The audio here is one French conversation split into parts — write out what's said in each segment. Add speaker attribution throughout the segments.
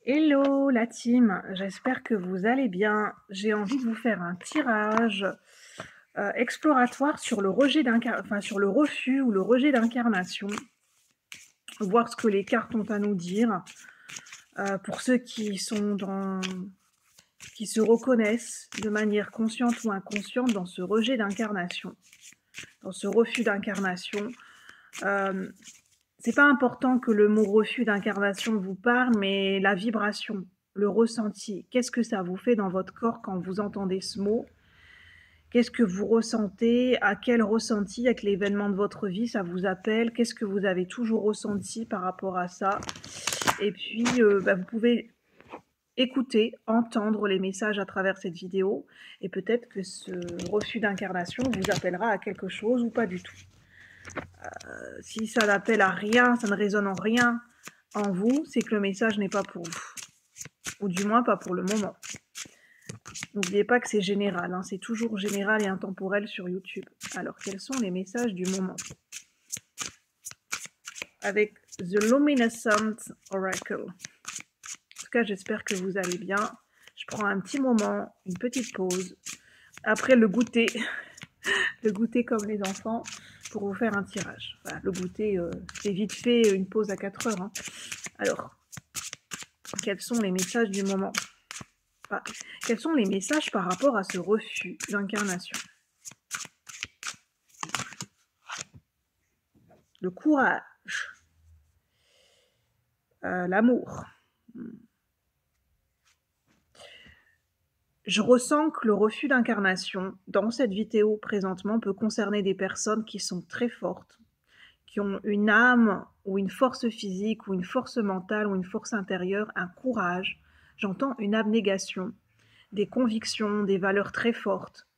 Speaker 1: Hello la team, j'espère que vous allez bien. J'ai envie de vous faire un tirage exploratoire sur sur le refus ou le rejet d'incarnation. Voir ce que les cartes ont à nous dire. Pour ceux qui qui se reconnaissent de manière consciente ou inconsciente dans ce rejet d'incarnation, dans ce refus d'incarnation. C'est pas important que le mot refus d'incarnation vous parle, mais la vibration, le ressenti, qu'est-ce que ça vous fait dans votre corps quand vous entendez ce mot? Qu'est-ce que vous ressentez? À quel ressenti, avec l'événement de votre vie, ça vous appelle? Qu'est-ce que vous avez toujours ressenti par rapport à ça? Et puis, vous pouvez écouter, entendre les messages à travers cette vidéo, et peut-être que ce refus d'incarnation vous appellera à quelque chose ou pas du tout. Si ça n'appelle à rien, ça ne résonne en rien en vous, c'est que le message n'est pas pour vous. Ou du moins pas pour le moment. N'oubliez pas que c'est général, hein, c'est toujours général et intemporel sur YouTube. Alors, quels sont les messages du moment? Avec The Luminescent Oracle. En tout cas, j'espère que vous allez bien. Je prends un petit moment, une petite pause. Après le goûter, le goûter comme les enfants, pour vous faire un tirage. Voilà, le goûter, c'est vite fait, une pause à 4 heures. Hein. Alors, quels sont les messages du moment? Quels sont les messages par rapport à ce refus d'incarnation? Le courage, l'amour. Je ressens que le refus d'incarnation, dans cette vidéo présentement, peut concerner des personnes qui sont très fortes, qui ont une âme ou une force physique ou une force mentale ou une force intérieure, un courage. J'entends une abnégation, des convictions, des valeurs très fortes,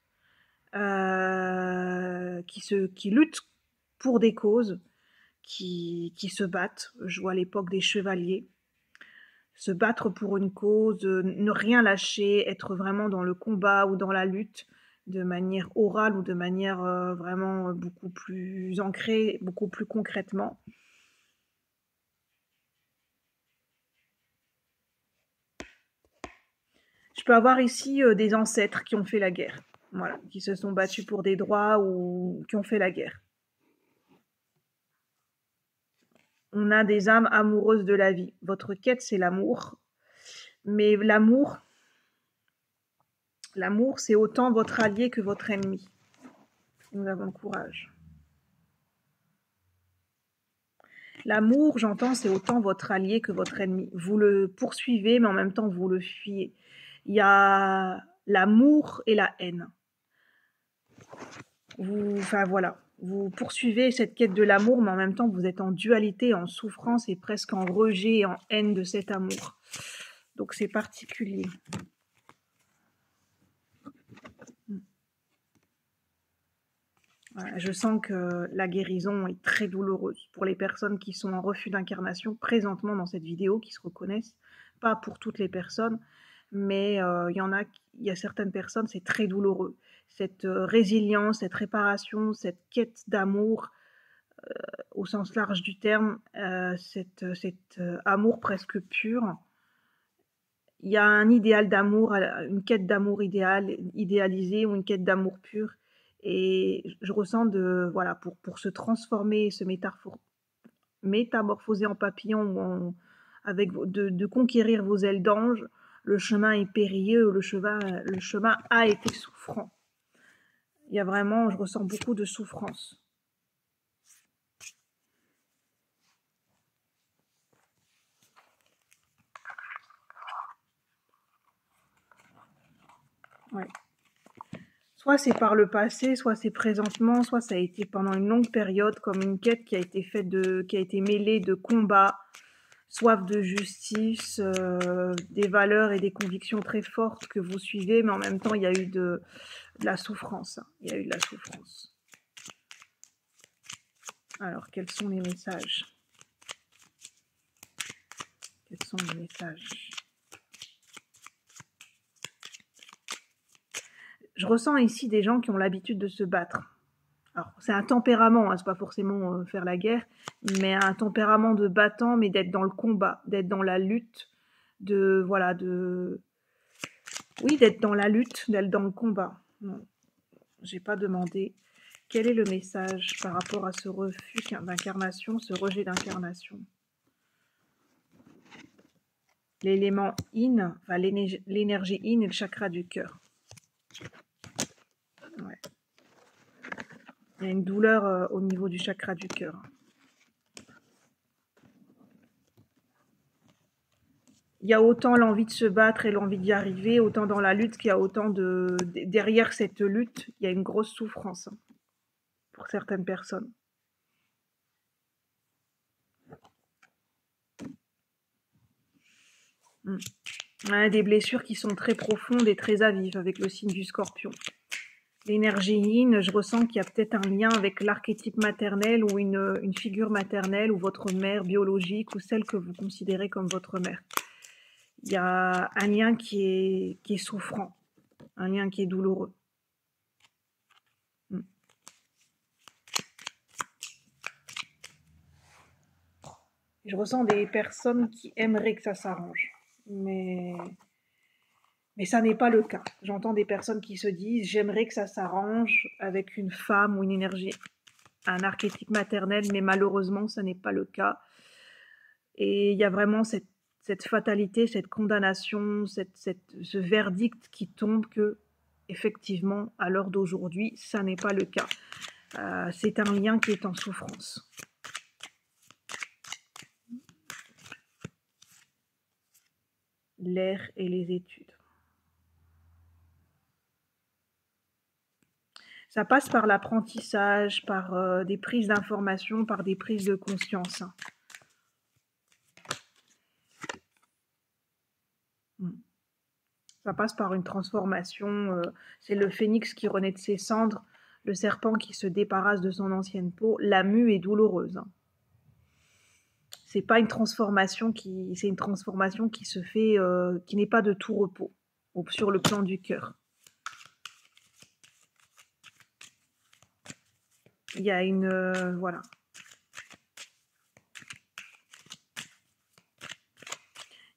Speaker 1: qui luttent pour des causes, qui se battent. Je vois l'époque des chevaliers. Se battre pour une cause, ne rien lâcher, être vraiment dans le combat ou dans la lutte de manière orale ou de manière vraiment beaucoup plus ancrée, beaucoup plus concrètement. Je peux avoir ici des ancêtres qui ont fait la guerre, voilà, qui se sont battus pour des droits ou qui ont fait la guerre. On a des âmes amoureuses de la vie. Votre quête, c'est l'amour. Mais l'amour, c'est autant votre allié que votre ennemi. Nous avons le courage. L'amour, j'entends, c'est autant votre allié que votre ennemi. Vous le poursuivez, mais en même temps, vous le fuyez. Il y a l'amour et la haine. Voilà. Vous poursuivez cette quête de l'amour, mais en même temps, vous êtes en dualité, en souffrance et presque en rejet et en haine de cet amour. Donc, c'est particulier. Voilà, je sens que la guérison est très douloureuse pour les personnes qui sont en refus d'incarnation présentement dans cette vidéo, qui se reconnaissent. Pas pour toutes les personnes, mais il y a certaines personnes, c'est très douloureux. Cette résilience, cette réparation, cette quête d'amour, au sens large du terme, cet amour presque pur. Il y a un idéal d'amour, une quête d'amour idéalisée ou une quête d'amour pur. Et je ressens voilà, pour se transformer, se métamorphoser en papillon ou de conquérir vos ailes d'ange, le chemin est périlleux, le chemin a été souffrant. Il y a vraiment, je ressens beaucoup de souffrance. Ouais. Soit c'est par le passé, soit c'est présentement, soit ça a été pendant une longue période, comme une quête qui a été mêlée de combats, soif de justice, des valeurs et des convictions très fortes que vous suivez, mais en même temps, il y a eu de la souffrance. Il y a eu de la souffrance. Alors, quels sont les messages? Quels sont les messages? Je ressens ici des gens qui ont l'habitude de se battre. Alors, c'est un tempérament, hein, c'est pas forcément faire la guerre, mais un tempérament de battant, mais d'être dans le combat, d'être dans la lutte, voilà, oui, d'être dans la lutte, d'être dans le combat. Non, j'ai pas demandé. Quel est le message par rapport à ce refus d'incarnation, ce rejet d'incarnation? L'élément yin, enfin l'énergie yin et le chakra du cœur. Ouais. Il y a une douleur au niveau du chakra du cœur. Il y a autant l'envie de se battre et l'envie d'y arriver, autant dans la lutte qu'il y a autant derrière cette lutte, il y a une grosse souffrance pour certaines personnes. Ouais, des blessures qui sont très profondes et très à vif avec le signe du Scorpion. L'énergie yin, je ressens qu'il y a peut-être un lien avec l'archétype maternel ou une figure maternelle ou votre mère biologique ou celle que vous considérez comme votre mère. Il y a un lien qui est souffrant, un lien qui est douloureux. Je ressens des personnes qui aimeraient que ça s'arrange, mais ça n'est pas le cas. J'entends des personnes qui se disent « j'aimerais que ça s'arrange avec une femme ou une énergie, un archétype maternel », mais malheureusement, ça n'est pas le cas. Et il y a vraiment cette fatalité, cette condamnation, ce verdict qui tombe que, effectivement, à l'heure d'aujourd'hui, ça n'est pas le cas. C'est un lien qui est en souffrance. L'air et les études. Ça passe par l'apprentissage, par des prises d'informations, par des prises de conscience. Ça passe par une transformation. C'est le phénix qui renaît de ses cendres, le serpent qui se débarrasse de son ancienne peau. La mue est douloureuse. C'est pas une transformation c'est une transformation qui se fait, qui n'est pas de tout repos, sur le plan du cœur. Il y a voilà.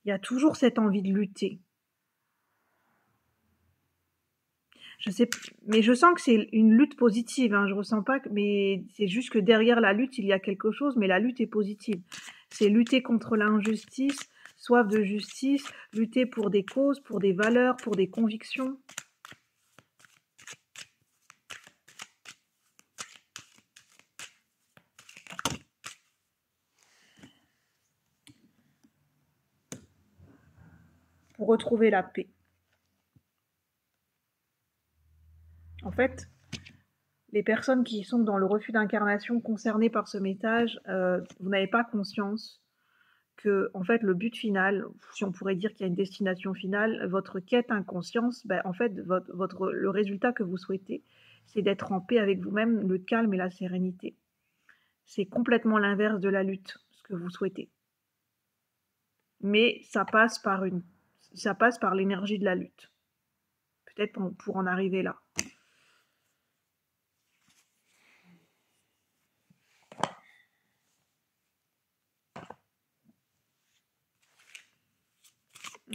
Speaker 1: Il y a toujours cette envie de lutter. Je sais, mais je sens que c'est une lutte positive. Hein. Je ressens pas mais c'est juste que derrière la lutte, il y a quelque chose, mais la lutte est positive. C'est lutter contre l'injustice, soif de justice, lutter pour des causes, pour des valeurs, pour des convictions. Pour retrouver la paix. En fait, les personnes qui sont dans le refus d'incarnation concernées par ce message, vous n'avez pas conscience que, en fait, le but final, si on pourrait dire qu'il y a une destination finale, votre quête inconscience, en fait, le résultat que vous souhaitez, c'est d'être en paix avec vous-même, le calme et la sérénité. C'est complètement l'inverse de la lutte, ce que vous souhaitez. Mais ça passe par l'énergie de la lutte. Peut-être pour en arriver là.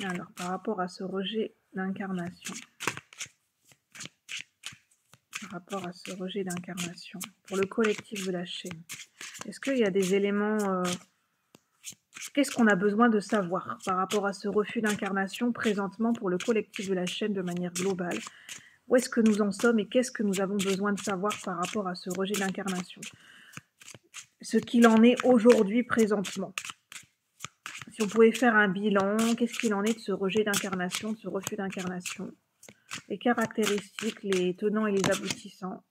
Speaker 1: Alors, par rapport à ce rejet d'incarnation, pour le collectif de la chaîne, est-ce qu'il y a des éléments, qu'est-ce qu'on a besoin de savoir par rapport à ce refus d'incarnation présentement pour le collectif de la chaîne de manière globale? Où est-ce que nous en sommes et qu'est-ce que nous avons besoin de savoir par rapport à ce rejet d'incarnation? Ce qu'il en est aujourd'hui présentement. Si on pouvait faire un bilan, qu'est-ce qu'il en est de ce rejet d'incarnation, de ce refus d'incarnation? Les caractéristiques, les tenants et les aboutissants.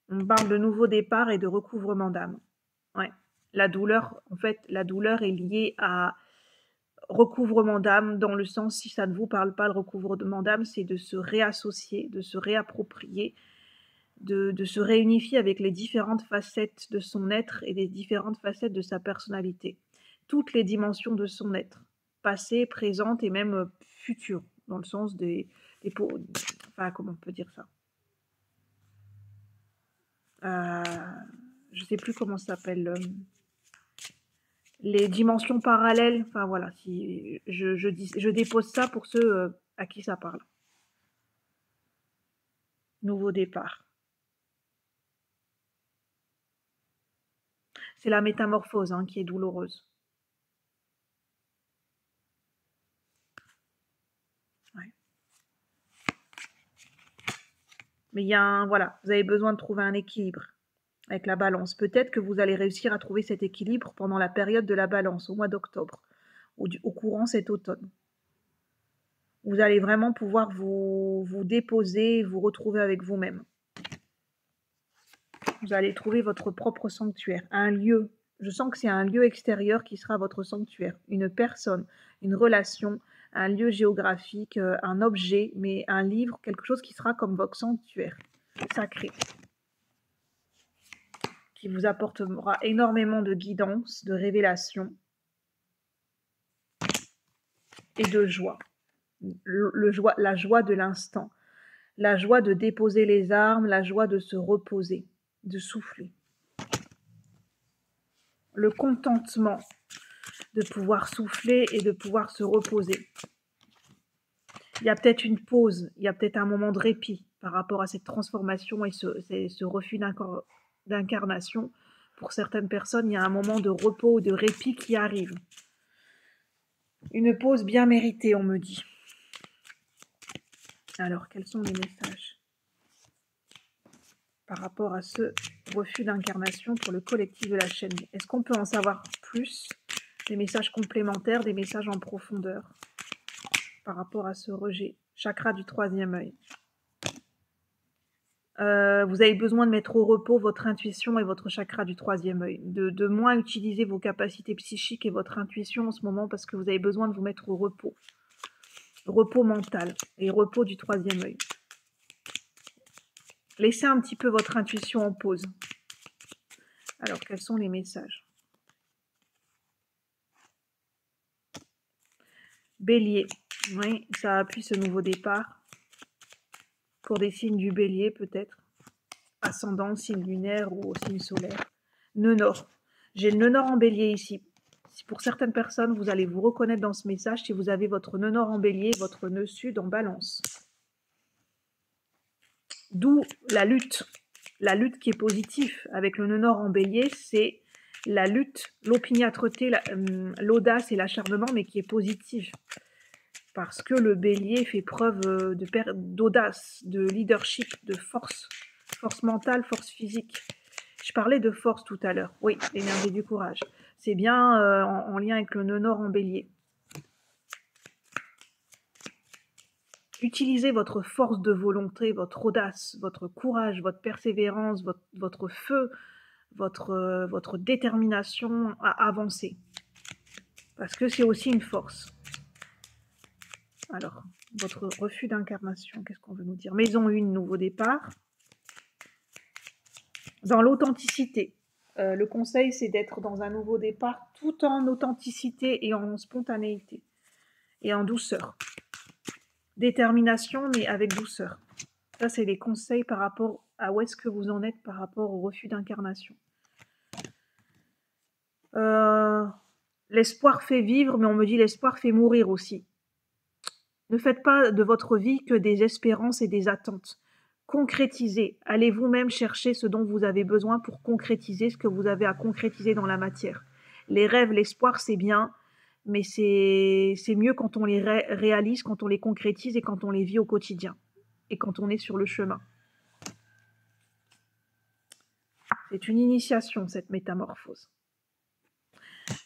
Speaker 1: On parle de nouveau départ et de recouvrement d'âme. Ouais. La douleur, en fait, la douleur est liée à recouvrement d'âme, dans le sens, si ça ne vous parle pas, le recouvrement d'âme, c'est de se réassocier, de se réapproprier, de se réunifier avec les différentes facettes de son être et les différentes facettes de sa personnalité. Toutes les dimensions de son être, passé, présente et même future, dans le sens enfin, comment on peut dire ça? Je sais plus comment ça s'appelle. les dimensions parallèles, enfin voilà, si je dépose ça pour ceux à qui ça parle. Nouveau départ. C'est la métamorphose hein, qui est douloureuse. Ouais. Mais il y a un, voilà, vous avez besoin de trouver un équilibre avec la balance. Peut-être que vous allez réussir à trouver cet équilibre pendant la période de la balance, au mois d'octobre, ou au courant cet automne. Vous allez vraiment pouvoir vous déposer, vous retrouver avec vous-même. Vous allez trouver votre propre sanctuaire, un lieu. Je sens que c'est un lieu extérieur qui sera votre sanctuaire. Une personne, une relation, un lieu géographique, un objet, mais un livre, quelque chose qui sera comme votre sanctuaire sacré, qui vous apportera énormément de guidance, de révélation et de joie. La joie de l'instant, la joie de déposer les armes, la joie de se reposer, de souffler. Le contentement de pouvoir souffler et de pouvoir se reposer. Il y a peut-être une pause, il y a peut-être un moment de répit par rapport à cette transformation et ce refus d'incarnation. Pour certaines personnes, il y a un moment de repos ou de répit qui arrive. Une pause bien méritée, on me dit. Alors, quels sont les messages par rapport à ce refus d'incarnation pour le collectif de la chaîne? Est-ce qu'on peut en savoir plus? Des messages complémentaires, des messages en profondeur par rapport à ce rejet. Chakra du troisième œil. Vous avez besoin de mettre au repos votre intuition et votre chakra du troisième œil. De moins utiliser vos capacités psychiques et votre intuition en ce moment parce que vous avez besoin de vous mettre au repos. Repos mental et repos du troisième œil. Laissez un petit peu votre intuition en pause. Alors, quels sont les messages? Bélier. Oui, ça appuie ce nouveau départ. Pour des signes du bélier, peut-être. Ascendant, signe lunaire ou signe solaire. Nœud nord. J'ai le nœud nord en bélier ici. Pour certaines personnes, vous allez vous reconnaître dans ce message si vous avez votre nœud nord en bélier, votre nœud sud en balance. D'où la lutte qui est positive avec le nœud nord en bélier, c'est la lutte, l'opiniâtreté, l'audace et l'acharnement, mais qui est positive. Parce que le bélier fait preuve d'audace, de leadership, de force mentale, force physique. Je parlais de force tout à l'heure. Oui, l'énergie du courage. C'est bien en lien avec le nœud nord en bélier. Utilisez votre force de volonté, votre audace, votre courage, votre persévérance, votre feu, votre détermination à avancer. Parce que c'est aussi une force. Alors, votre refus d'incarnation, qu'est-ce qu'on veut nous dire? Maison 1, nouveau départ. Dans l'authenticité. Le conseil, c'est d'être dans un nouveau départ tout en authenticité et en spontanéité. Et en douceur. Détermination, mais avec douceur. Ça, c'est les conseils par rapport à où est-ce que vous en êtes par rapport au refus d'incarnation. L'espoir fait vivre, mais on me dit l'espoir fait mourir aussi. Ne faites pas de votre vie que des espérances et des attentes. Concrétisez. Allez vous-même chercher ce dont vous avez besoin pour concrétiser ce que vous avez à concrétiser dans la matière. Les rêves, l'espoir, c'est bien, mais c'est mieux quand on les réalise, quand on les concrétise et quand on les vit au quotidien. Et quand on est sur le chemin. C'est une initiation, cette métamorphose.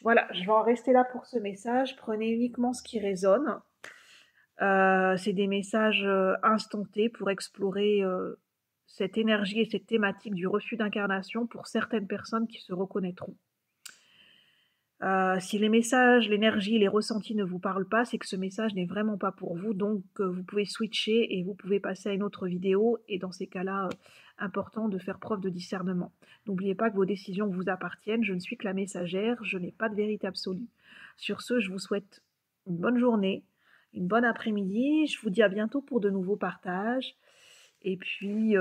Speaker 1: Voilà, je vais en rester là pour ce message. Prenez uniquement ce qui résonne. C'est des messages instantés pour explorer cette énergie et cette thématique du refus d'incarnation pour certaines personnes qui se reconnaîtront. Si les messages, l'énergie, les ressentis ne vous parlent pas, c'est que ce message n'est vraiment pas pour vous, donc vous pouvez switcher et vous pouvez passer à une autre vidéo, et dans ces cas-là, important de faire preuve de discernement. N'oubliez pas que vos décisions vous appartiennent, je ne suis que la messagère, je n'ai pas de vérité absolue. Sur ce, je vous souhaite une bonne journée, une bonne après-midi, je vous dis à bientôt pour de nouveaux partages, et puis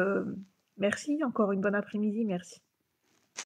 Speaker 1: merci, encore une bonne après-midi, merci.